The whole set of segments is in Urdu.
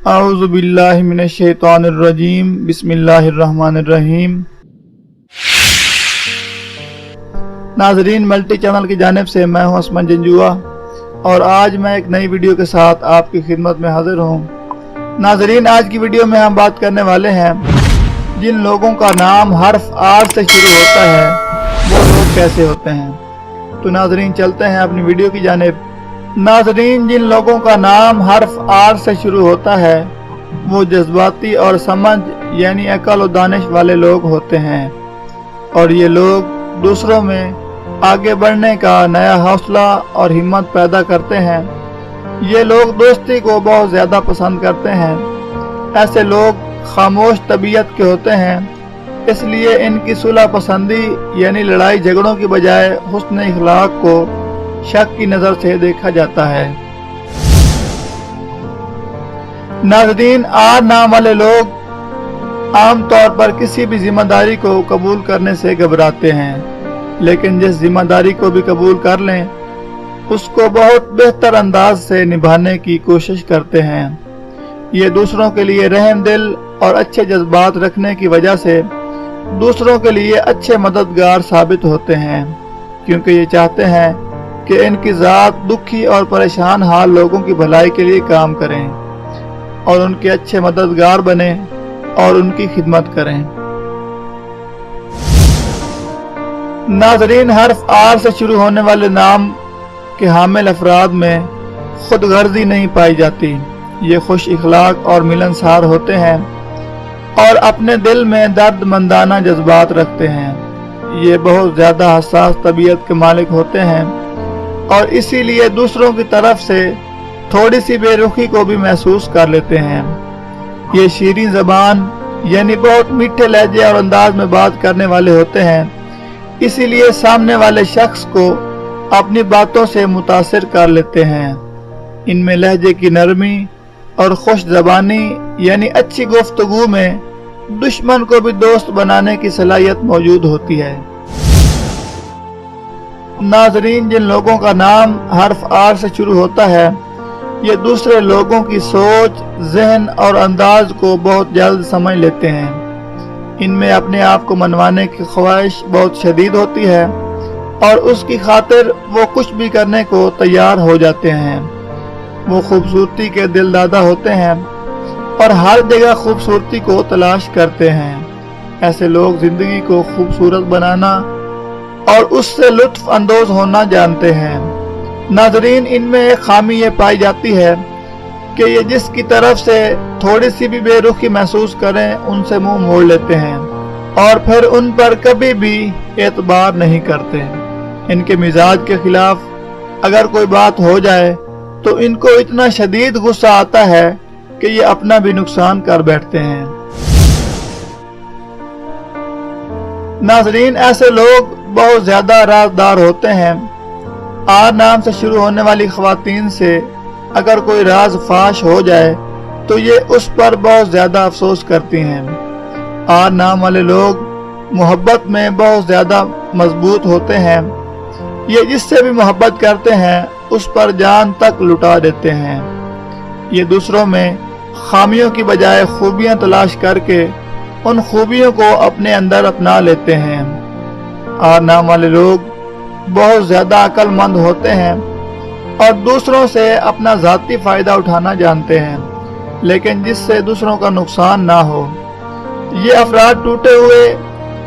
اعوذ باللہ من الشیطان الرجیم بسم اللہ الرحمن الرحیم۔ ناظرین، ملٹی چینل کی جانب سے میں ہوں عثمان جنجوعہ اور آج میں ایک نئی ویڈیو کے ساتھ آپ کی خدمت میں حاضر ہوں۔ ناظرین، آج کی ویڈیو میں ہم بات کرنے والے ہیں جن لوگوں کا نام حرف آر سے شروع ہوتا ہے وہ لوگ کیسے ہوتے ہیں۔ تو ناظرین، چلتے ہیں اپنی ویڈیو کی جانب۔ ناظرین، جن لوگوں کا نام حرف آر سے شروع ہوتا ہے وہ جذباتی اور سمجھ یعنی عقل و دانش والے لوگ ہوتے ہیں، اور یہ لوگ دوسروں میں آگے بڑھنے کا نیا حوصلہ اور ہمت پیدا کرتے ہیں۔ یہ لوگ دوستی کو بہت زیادہ پسند کرتے ہیں۔ ایسے لوگ خاموش طبیعت کے ہوتے ہیں، اس لیے ان کی صلح پسندی یعنی لڑائی جھگڑوں کی بجائے حسن اخلاق کو شک کی نظر سے دیکھا جاتا ہے۔ ناظرین، آر نام والے لوگ عام طور پر کسی بھی ذمہ داری کو قبول کرنے سے گھبراتے ہیں، لیکن جس ذمہ داری کو بھی قبول کر لیں اس کو بہت بہتر انداز سے نبھانے کی کوشش کرتے ہیں۔ یہ دوسروں کے لیے رحم دل اور اچھے جذبات رکھنے کی وجہ سے دوسروں کے لیے اچھے مددگار ثابت ہوتے ہیں، کیونکہ یہ چاہتے ہیں کہ ان کی ذات دکھی اور پریشان حال لوگوں کی بھلائی کے لیے کام کریں اور ان کے اچھے مددگار بنیں اور ان کی خدمت کریں۔ ناظرین، حرف آر سے شروع ہونے والے نام کے حامل افراد میں خود غرضی نہیں پائی جاتی۔ یہ خوش اخلاق اور ملنسار ہوتے ہیں اور اپنے دل میں درد مندانہ جذبات رکھتے ہیں۔ یہ بہت زیادہ حساس طبیعت کے مالک ہوتے ہیں اور اسی لیے دوسروں کی طرف سے تھوڑی سی بے رخی کو بھی محسوس کر لیتے ہیں۔ یہ شیریں زبان یعنی بہت میٹھے لہجے اور انداز میں بات کرنے والے ہوتے ہیں، اسی لیے سامنے والے شخص کو اپنی باتوں سے متاثر کر لیتے ہیں۔ ان میں لہجے کی نرمی اور خوش زبانی یعنی اچھی گفتگو میں دشمن کو بھی دوست بنانے کی صلاحیت موجود ہوتی ہے۔ ناظرین، جن لوگوں کا نام حرف آر سے شروع ہوتا ہے یہ دوسرے لوگوں کی سوچ، ذہن اور انداز کو بہت جلد سمجھ لیتے ہیں۔ ان میں اپنے آپ کو منوانے کی خواہش بہت شدید ہوتی ہے اور اس کی خاطر وہ کچھ بھی کرنے کو تیار ہو جاتے ہیں۔ وہ خوبصورتی کے دل دادا ہوتے ہیں اور ہر جگہ خوبصورتی کو تلاش کرتے ہیں۔ ایسے لوگ زندگی کو خوبصورت بنانا اور اس سے لطف اندوز ہونا جانتے ہیں۔ ناظرین، ان میں ایک خامی یہ پائی جاتی ہے کہ یہ جس کی طرف سے تھوڑی سی بھی بے رخی محسوس کریں ان سے منہ موڑ لیتے ہیں اور پھر ان پر کبھی بھی اعتبار نہیں کرتے۔ ان کے مزاج کے خلاف اگر کوئی بات ہو جائے تو ان کو اتنا شدید غصہ آتا ہے کہ یہ اپنا بھی نقصان کر بیٹھتے ہیں۔ ناظرین، ایسے لوگ بہت زیادہ رازدار ہوتے ہیں۔ آر نام سے شروع ہونے والی خواتین سے اگر کوئی راز فاش ہو جائے تو یہ اس پر بہت زیادہ افسوس کرتی ہیں۔ آر نام والے لوگ محبت میں بہت زیادہ مضبوط ہوتے ہیں۔ یہ جس سے بھی محبت کرتے ہیں اس پر جان تک لٹا دیتے ہیں۔ یہ دوسروں میں خامیوں کی بجائے خوبیاں تلاش کر کے ان خوبیوں کو اپنے اندر اپنا لیتے ہیں۔ آر نام والے لوگ بہت زیادہ عقل مند ہوتے ہیں اور دوسروں سے اپنا ذاتی فائدہ اٹھانا جانتے ہیں، لیکن جس سے دوسروں کا نقصان نہ ہو۔ یہ افراد ٹوٹے ہوئے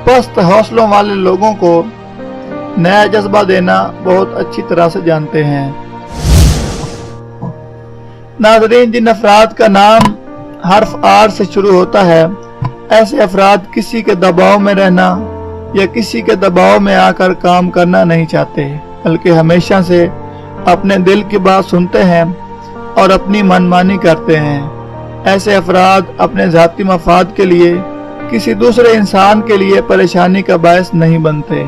پست حوصلوں والے لوگوں کو نیا جذبہ دینا بہت اچھی طرح سے جانتے ہیں۔ ناظرین، جن افراد کا نام حرف آر سے شروع ہوتا ہے ایسے افراد کسی کے دباؤ میں رہنا یا کسی کے دباؤ میں آ کر کام کرنا نہیں چاہتے، بلکہ ہمیشہ سے اپنے دل کی بات سنتے ہیں اور اپنی منمانی کرتے ہیں۔ ایسے افراد اپنے ذاتی مفاد کے لیے کسی دوسرے انسان کے لیے پریشانی کا باعث نہیں بنتے۔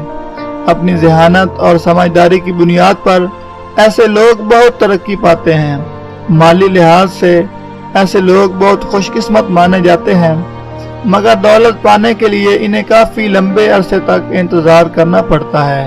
اپنی ذہانت اور سمجھداری کی بنیاد پر ایسے لوگ بہت ترقی پاتے ہیں۔ مالی لحاظ سے ایسے لوگ بہت خوش قسمت مانے جاتے ہیں، مگر دولت پانے کے لیے انہیں کافی لمبے عرصے تک انتظار کرنا پڑتا ہے۔